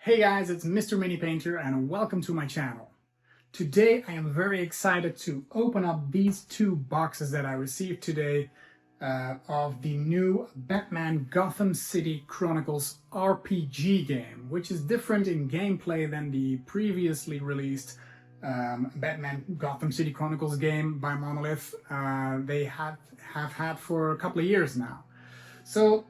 Hey guys, it's Mr. Mini Painter and welcome to my channel. Today I am very excited to open up these two boxes that I received today of the new Batman Gotham City Chronicles RPG game, which is different in gameplay than the previously released Batman Gotham City Chronicles game by Monolith they have had for a couple of years now. So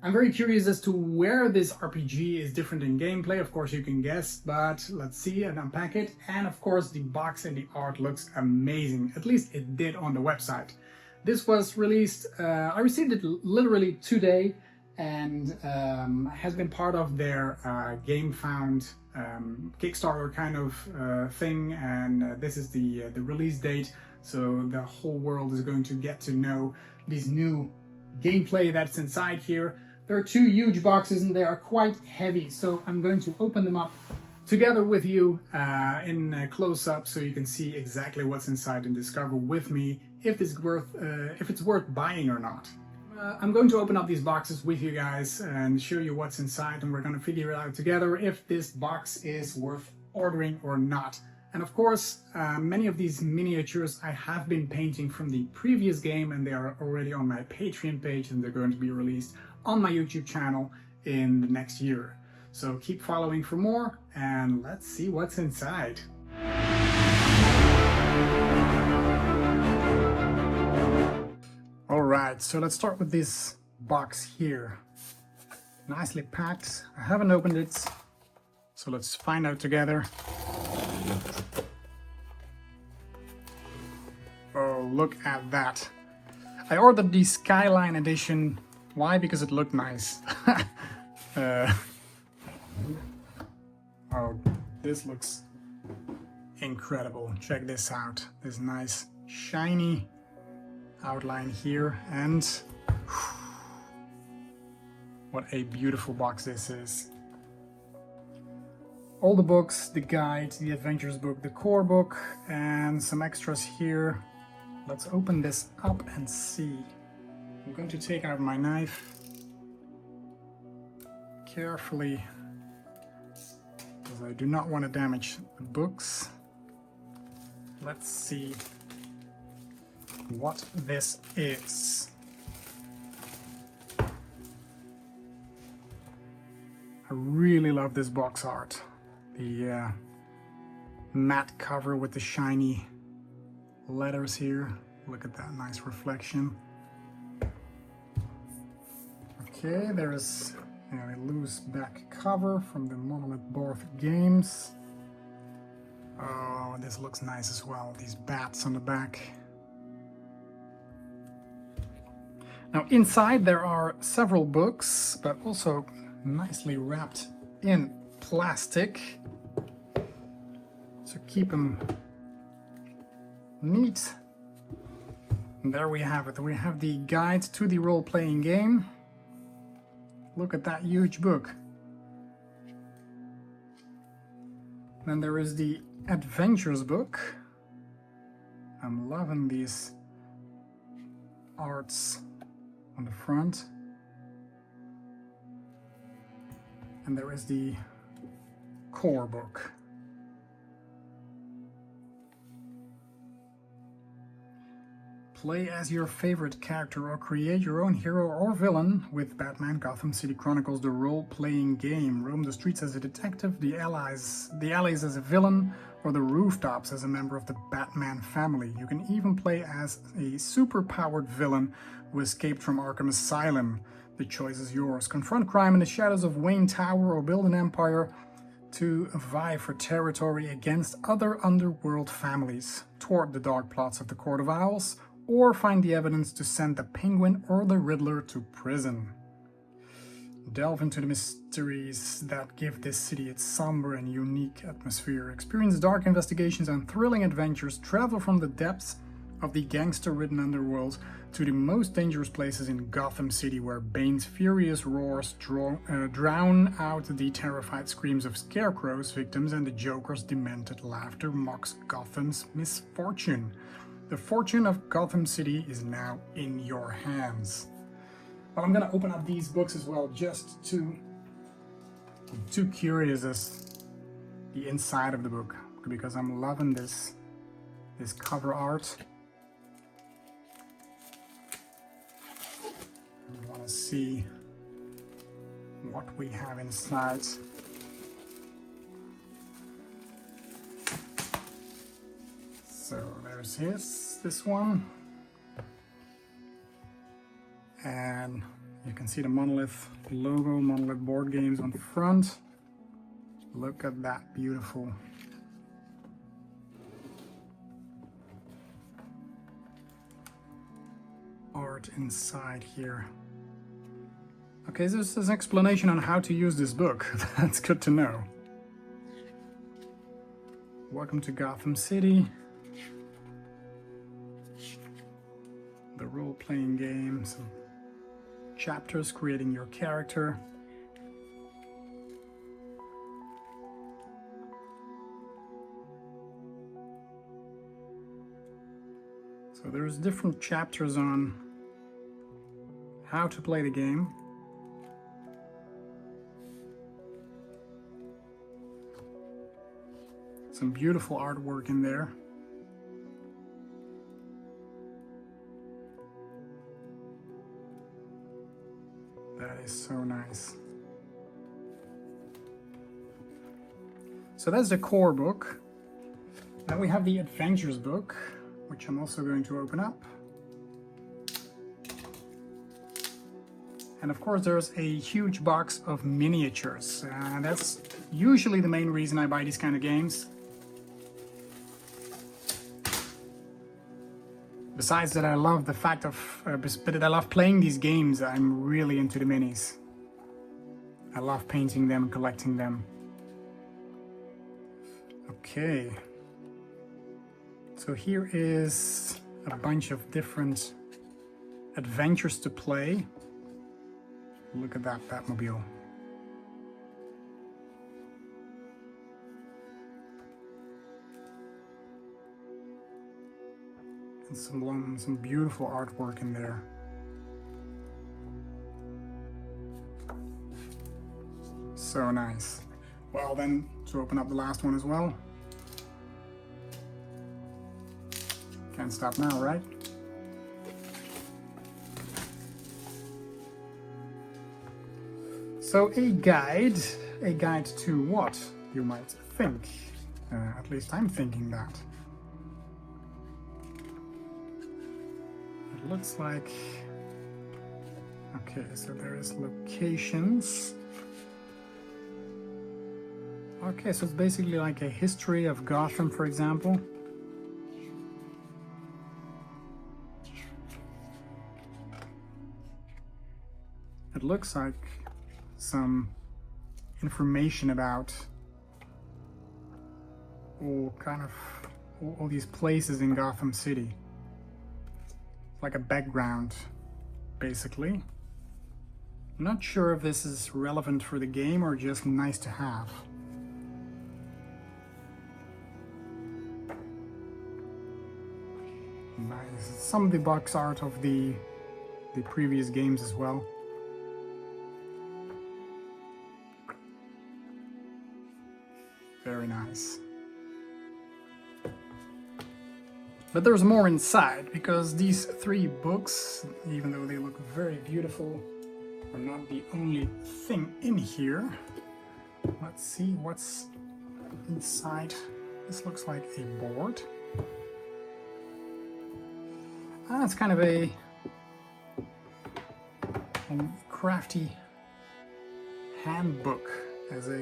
I'm very curious as to where this RPG is different in gameplay. Of course you can guess, but let's see and unpack it. And of course the box and the art looks amazing, at least it did on the website. This was released, I received it literally today, and has been part of their GameFound Kickstarter kind of thing, and this is the release date, so the whole world is going to get to know this new gameplay that's inside here. There are two huge boxes and they are quite heavy, so I'm going to open them up together with you in close-up so you can see exactly what's inside and discover with me if it's worth buying or not. I'm going to open up these boxes with you guys and show you what's inside, and we're going to figure it out together if this box is worth ordering or not. And of course, many of these miniatures I have been painting from the previous game, and they are already on my Patreon page, and they're going to be released on my YouTube channel in the next year. So keep following for more, and let's see what's inside. Alright, so let's start with this box here. Nicely packed. I haven't opened it, so let's find out together. Oh, look at that. I ordered the Skyline Edition. Why? Because it looked nice. Oh, this looks incredible. Check this out. This nice shiny outline here, and what a beautiful box this is. All the books, the guide, the adventures book, the core book, and some extras here. Let's open this up and see. I'm going to take out my knife carefully because I do not want to damage the books. Let's see what this is. I really love this box art. The matte cover with the shiny letters here. Look at that nice reflection. Okay, there is a loose back cover from the Monolith Board Games. Oh, this looks nice as well. These bats on the back. Now inside there are several books, but also nicely wrapped in plastic to keep them neat. And there we have it. We have the guide to the role-playing game. Look at that huge book. Then there is the adventures book. I'm loving these arts on the front. And there is the core book. Play as your favorite character or create your own hero or villain with Batman Gotham City Chronicles, the role-playing game. Roam the streets as a detective, the alleys as a villain, or the rooftops as a member of the Batman family. You can even play as a super-powered villain who escaped from Arkham Asylum. The choice is yours. Confront crime in the shadows of Wayne Tower or build an empire to vie for territory against other underworld families. Thwart the dark plots of the Court of Owls, or find the evidence to send the Penguin or the Riddler to prison. Delve into the mysteries that give this city its somber and unique atmosphere. Experience dark investigations and thrilling adventures. Travel from the depths of the gangster-ridden underworld to the most dangerous places in Gotham City, where Bane's furious roars drown out the terrified screams of Scarecrow's victims, and the Joker's demented laughter mocks Gotham's misfortune. The fortune of Gotham City is now in your hands. Well, I'm going to open up these books as well, just to I'm too curious as the inside of the book, because I'm loving this cover art. I want to see what we have inside. So there's this one, and you can see the Monolith logo, Monolith Board Games on the front. Look at that beautiful art inside here. Okay, so this is an explanation on how to use this book. That's good to know. Welcome to Gotham City. The role-playing game, some chapters creating your character. So there's different chapters on how to play the game. Some beautiful artwork in there. That is so nice. So that's the core book. Then we have the Adventures book, which I'm also going to open up. And of course there's a huge box of miniatures. That's usually the main reason I buy these kind of games. Besides that, I love the fact of, that I love playing these games. I'm really into the minis. I love painting them, collecting them. Okay. So here is a bunch of different adventures to play. Look at that Batmobile. And some beautiful artwork in there. So nice. Well then, to open up the last one as well. Can't stop now, right? So a guide to what, you might think. At least I'm thinking that. It looks like, okay, so there is locations. Okay, so it's basically like a history of Gotham, for example. It looks like some information about all these places in Gotham City. Like a background, basically. I'm not sure if this is relevant for the game or just nice to have. Nice. Some of the box art of the previous games as well. Very nice. But there's more inside, because these 3 books, even though they look very beautiful, are not the only thing in here. Let's see what's inside. This looks like a board. It's kind of a crafty handbook, as a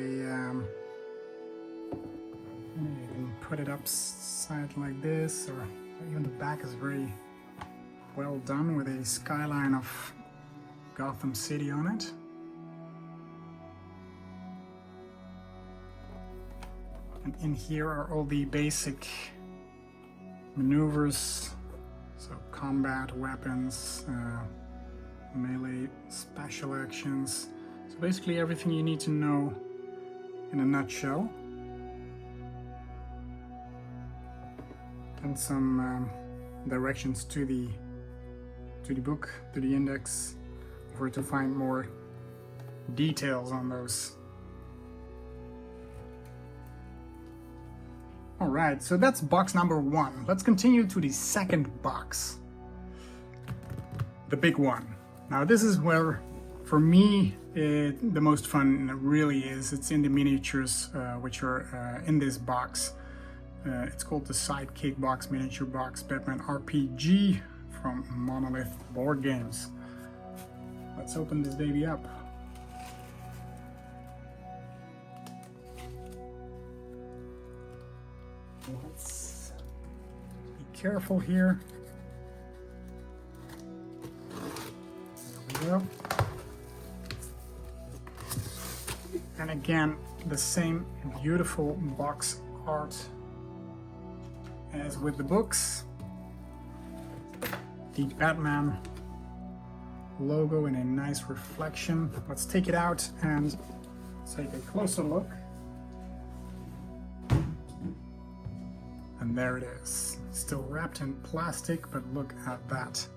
you can put it upside like this, or even the back is very well done with a skyline of Gotham City on it. And in here are all the basic maneuvers, so combat, weapons, melee, special actions. So basically everything you need to know in a nutshell. And some directions to the book, to the index, for to find more details on those All right, so that's box number 1. Let's continue to the second box. The big one. Now this is where, for me, the most fun really is. It's in the miniatures which are in this box. It's called the Sidekick Box Miniature Box Batman RPG from Monolith Board Games. Let's open this baby up. Let's be careful here. There we go. And again, the same beautiful box art as with the books. The Batman logo in a nice reflection. Let's take it out and take a closer look. And there it is. Still wrapped in plastic, but look at that.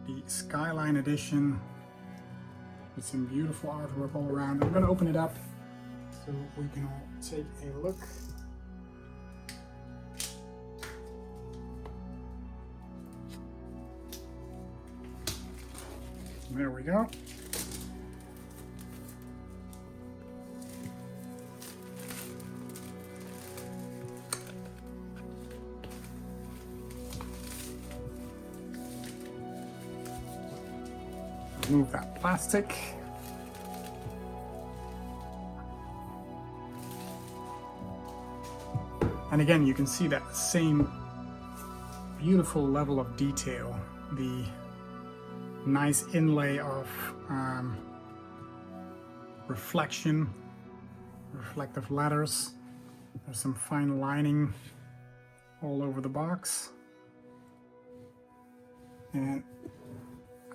The Skyline Edition with some beautiful artwork all around. I'm going to open it up so we can all take a look. There we go. Remove that plastic. And again, you can see that same beautiful level of detail, the nice inlay of reflective letters. There's some fine lining all over the box. And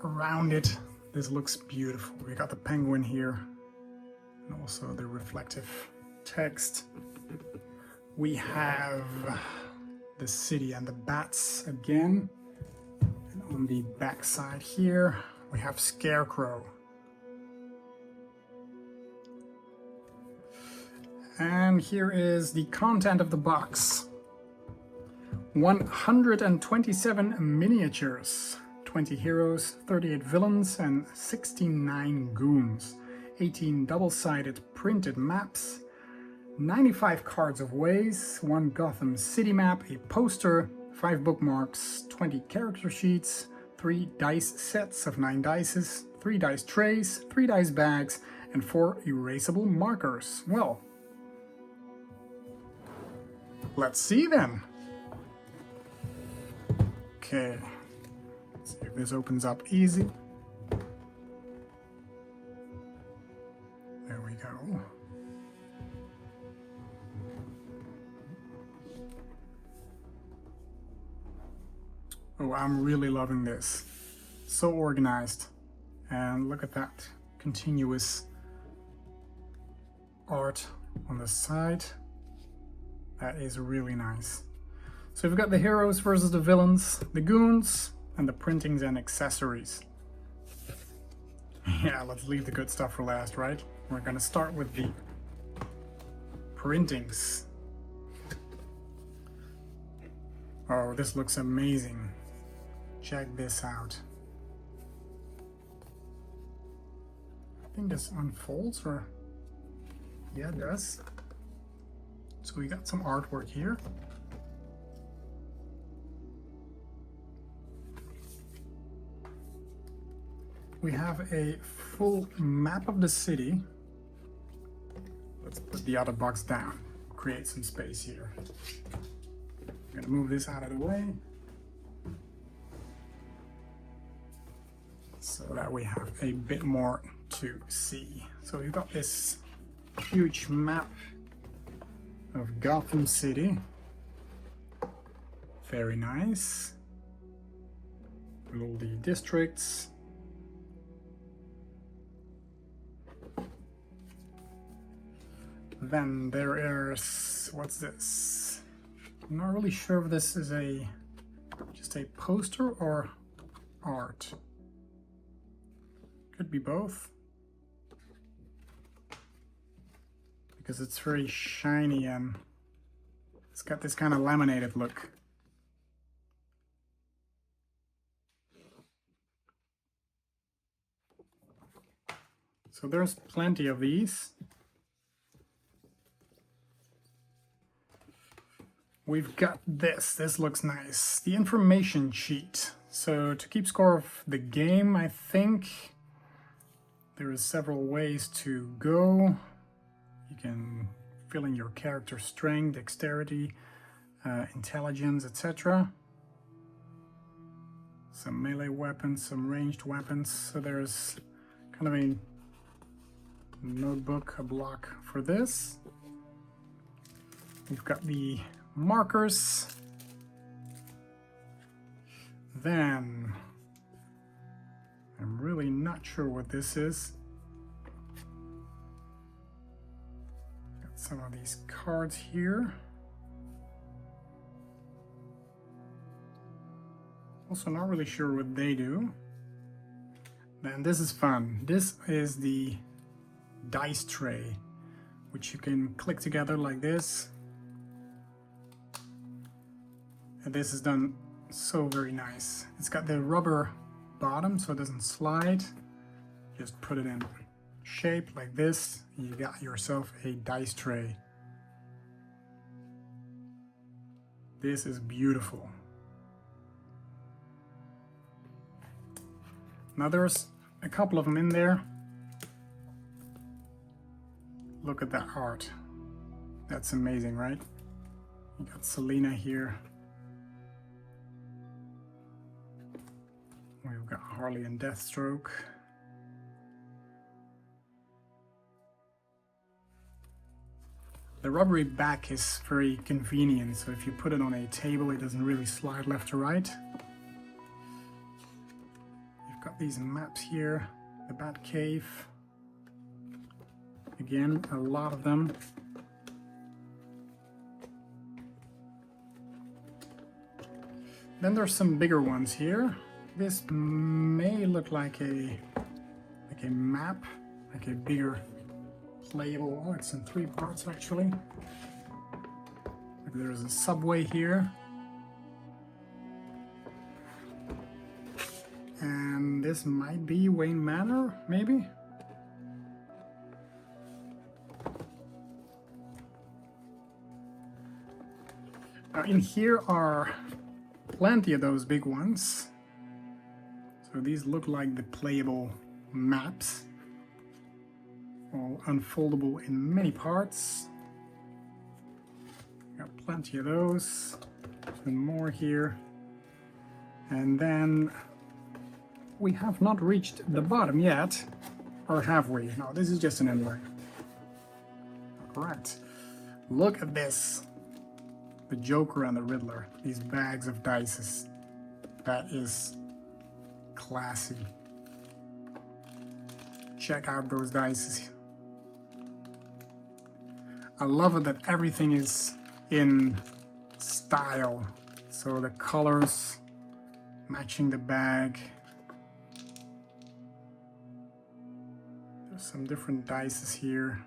around it, this looks beautiful. We got the penguin here, and also the reflective text. We have the city and the bats again. And on the back side here, we have Scarecrow. And here is the content of the box. 127 miniatures. 20 heroes, 38 villains, and 69 goons. 18 double-sided printed maps, 95 cards of ways, 1 Gotham City map, a poster, 5 bookmarks, 20 character sheets, 3 dice sets of 9 dice, 3 dice trays, 3 dice bags, and 4 erasable markers. Well, let's see then. Okay. See if this opens up easy. There we go. Oh, I'm really loving this. So organized. And look at that continuous art on the side. That is really nice. So we've got the heroes versus the villains, the goons, and the printings and accessories. Yeah, let's leave the good stuff for last, right? We're gonna start with the printings. Oh, this looks amazing. Check this out. I think this unfolds, or yeah, it does. So we got some artwork here. We have a full map of the city. Let's put the other box down, create some space here. I'm gonna move this out of the way so that we have a bit more to see. So we've got this huge map of Gotham City. Very nice. With all the districts. Then there is, what's this? I'm not really sure if this is just a poster or art. Could be both. Because it's very shiny and It's got this kind of laminated look. So there's plenty of these. We've got this. This looks nice. The information sheet. So to keep score of the game, I think there are several ways to go. You can fill in your character strength, dexterity, intelligence, etc. Some melee weapons, some ranged weapons. So there's kind of a notebook, a block for this. We've got the markers. Then I'm really not sure what this is. Got some of these cards here. Also not really sure what they do. Then this is fun. This is the dice tray, which you can click together like this. And this is done so very nice. It's got the rubber bottom so it doesn't slide. Just put it in shape like this, and you got yourself a dice tray. This is beautiful. Now there's a couple of them in there. Look at that art. That's amazing, right? You got Selena here. We've got Harley and Deathstroke. The rubbery back is very convenient, so if you put it on a table, it doesn't really slide left to right. You've got these maps here, the Bat Cave. Again, a lot of them. Then there's some bigger ones here. This may look like a map, like a bigger playable. Oh, it's in 3 parts actually. Like there's a subway here. And this might be Wayne Manor, maybe? Now in here are plenty of those big ones. So these look like the playable maps, all unfoldable in many parts. Got plenty of those, and more here. And then we have not reached the bottom yet, or have we? No, this is just an inlay. Correct. Look at this. The Joker and the Riddler, these bags of dice. That is classy. Check out those dice. I love it that everything is in style. So the colors matching the bag. There's some different dice here.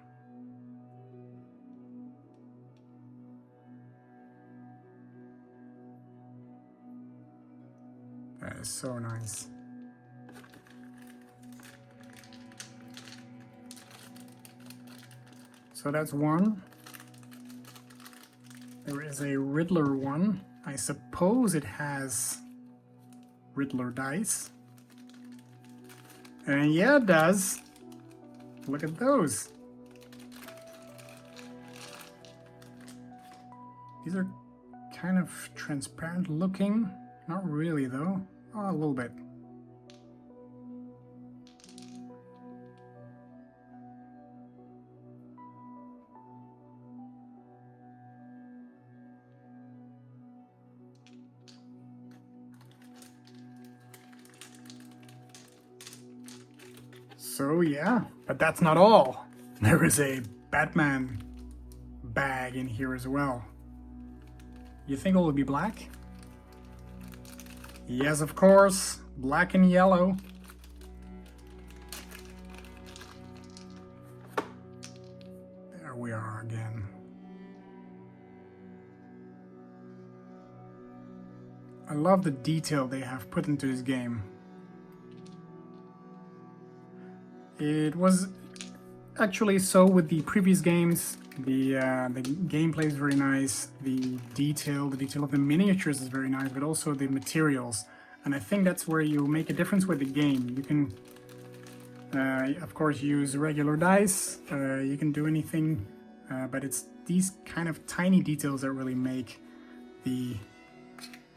That is so nice. So that's one. There is a Riddler one. I suppose it has Riddler dice. And yeah, it does. Look at those. These are kind of transparent looking. Not really though. Oh, a little bit. So yeah, but that's not all. There is a Batman bag in here as well. You think it will be black? Yes, of course, black and yellow. There we are again. I love the detail they have put into this game. It was actually so with the previous games. The gameplay is very nice. The detail of the miniatures is very nice, but also the materials. And I think that's where you make a difference with the game. You can, of course, use regular dice. You can do anything, but it's these kind of tiny details that really make the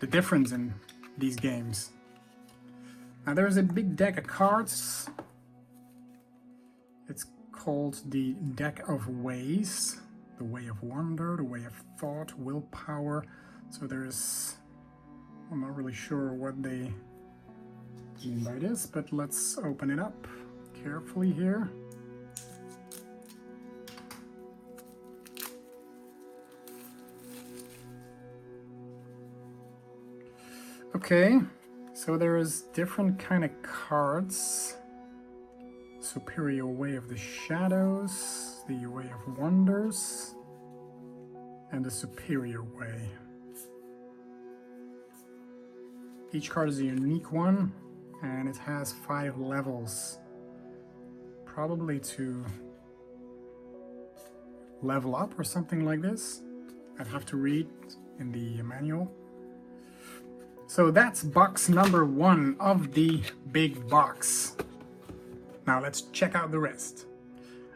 difference in these games. Now there's a big deck of cards. It's called the Deck of Ways. The Way of Wonder, the Way of Thought, Willpower. So I'm not really sure what they mean by this, but let's open it up carefully here. Okay, so there is different kind of cards. Superior Way of the Shadows, the Way of Wonders, and the Superior Way. Each card is a unique one, and it has 5 levels. Probably to level up or something like this. I'd have to read in the manual. So that's box number 1 of the big box. Now let's check out the rest.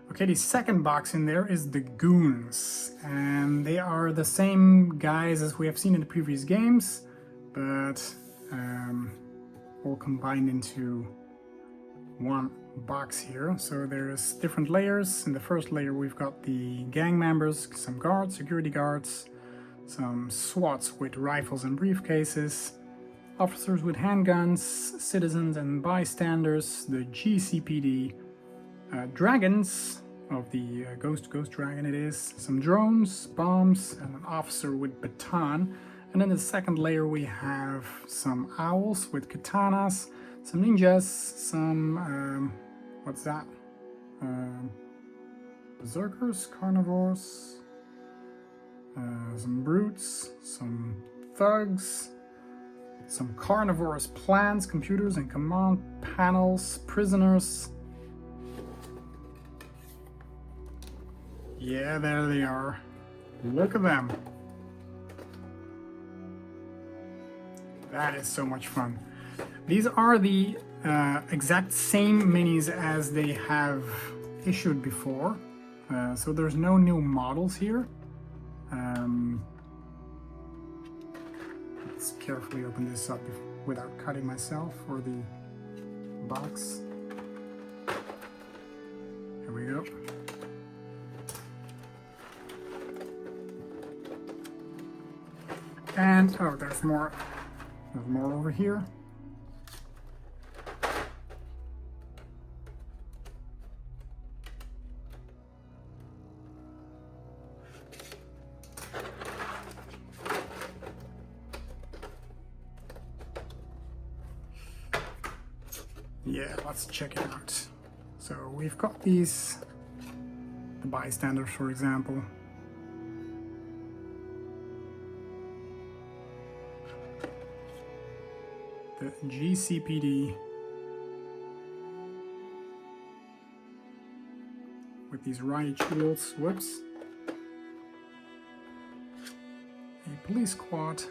Okay, the second box in there is the Goons, and they are the same guys as we have seen in the previous games, but all combined into one box here. So there's different layers. In the first layer we've got the gang members, some guards, security guards, some SWATs with rifles and briefcases, officers with handguns, citizens and bystanders, the GCPD, dragons of the ghost dragon it is, some drones, bombs, and an officer with baton. And in the second layer we have some owls with katanas, some ninjas, some what's that? Berserkers, carnivores, some brutes, some thugs, some carnivorous plants, computers and command panels, prisoners. Yeah, there they are. Look at them. That is so much fun. These are the exact same minis as they have issued before. So there's no new models here. Let's carefully open this up without cutting myself or the box. Here we go. And oh, there's more. There's more over here. Yeah, let's check it out. So we've got these, the bystanders, for example. The GCPD with these riot shields, whoops. A police squad.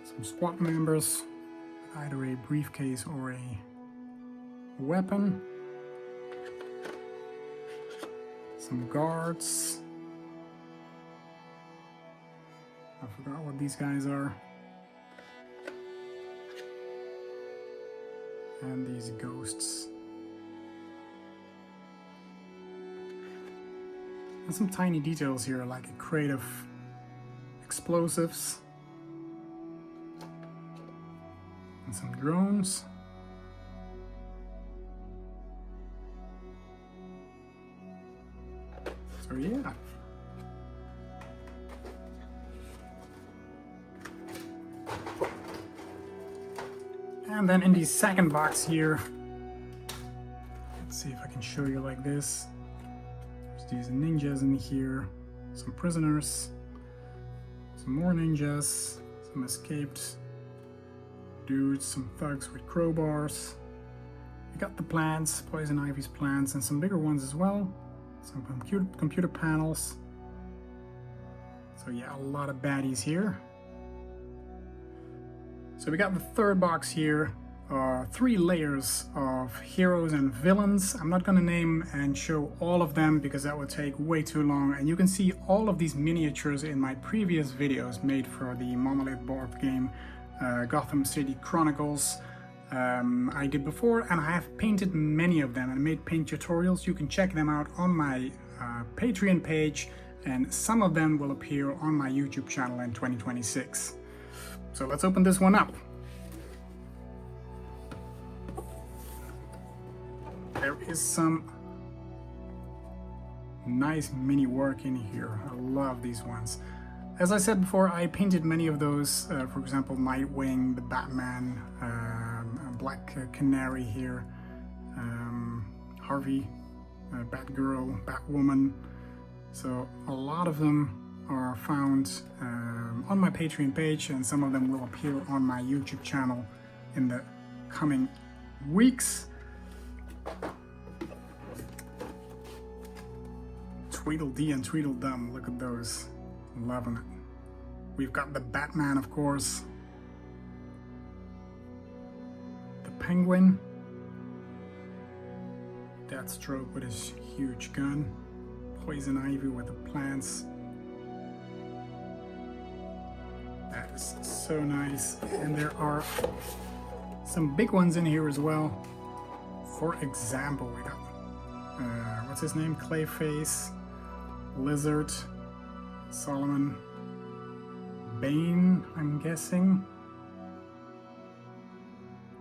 Some SWAT members with either a briefcase or a weapon. Some guards. I forgot what these guys are. And these ghosts. And some tiny details here, like a crate of explosives. And some drones. So yeah. And then in the second box here, let's see if I can show you like this. There's these ninjas in here, some prisoners, some more ninjas, some escaped dudes, some thugs with crowbars. We got the plants, Poison Ivy's plants, and some bigger ones as well. Some computer panels. So yeah, a lot of baddies here. So we got the third box here. 3 layers of heroes and villains. I'm not gonna name and show all of them because that would take way too long, and you can see all of these miniatures in my previous videos made for the Monolith Board Game Gotham City Chronicles I did before, and I have painted many of them and made paint tutorials. You can check them out on my Patreon page, and some of them will appear on my YouTube channel in 2026. So let's open this one up. There is some nice mini work in here. I love these ones. As I said before, I painted many of those, for example, Nightwing, the Batman, Black Canary here, Harvey, Batgirl, Batwoman. So a lot of them are found on my Patreon page, and some of them will appear on my YouTube channel in the coming weeks. Tweedledee and Tweedledum, look at those. Loving it. We've got the Batman, of course. The Penguin. Deathstroke with his huge gun. Poison Ivy with the plants. That is so nice. And there are some big ones in here as well. For example, we got, what's his name? Clayface, Lizard, Solomon, Bane, I'm guessing,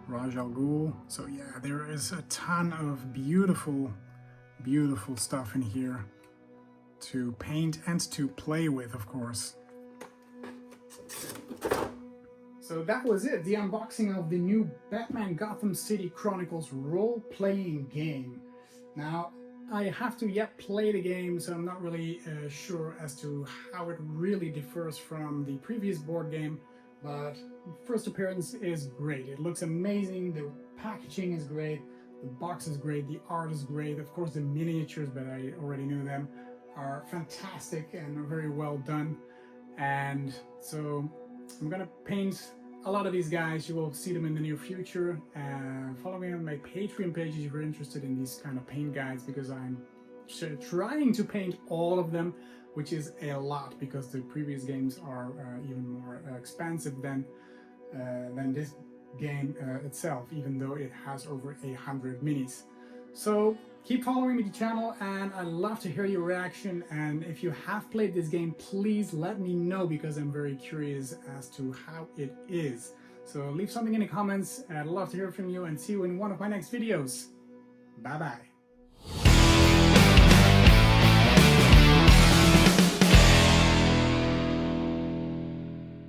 Raj Al Ghul. So yeah, there is a ton of beautiful, beautiful stuff in here to paint and to play with, of course. So that was it, the unboxing of the new Batman Gotham City Chronicles role-playing game. Now, I have to yet play the game, so I'm not really sure as to how it really differs from the previous board game, but first appearance is great. It looks amazing, the packaging is great, the box is great, the art is great, of course the miniatures, but I already knew them, are fantastic and very well done. And so I'm gonna paint a lot of these guys. You will see them in the near future. Follow me on my Patreon page if you're interested in these kind of paint guides, because I'm trying to paint all of them, which is a lot because the previous games are even more expensive than this game itself, even though it has over 100 minis. So keep following me the channel, and I'd love to hear your reaction. And if you have played this game, please let me know, because I'm very curious as to how it is. So leave something in the comments. I'd love to hear from you, and see you in one of my next videos. Bye bye.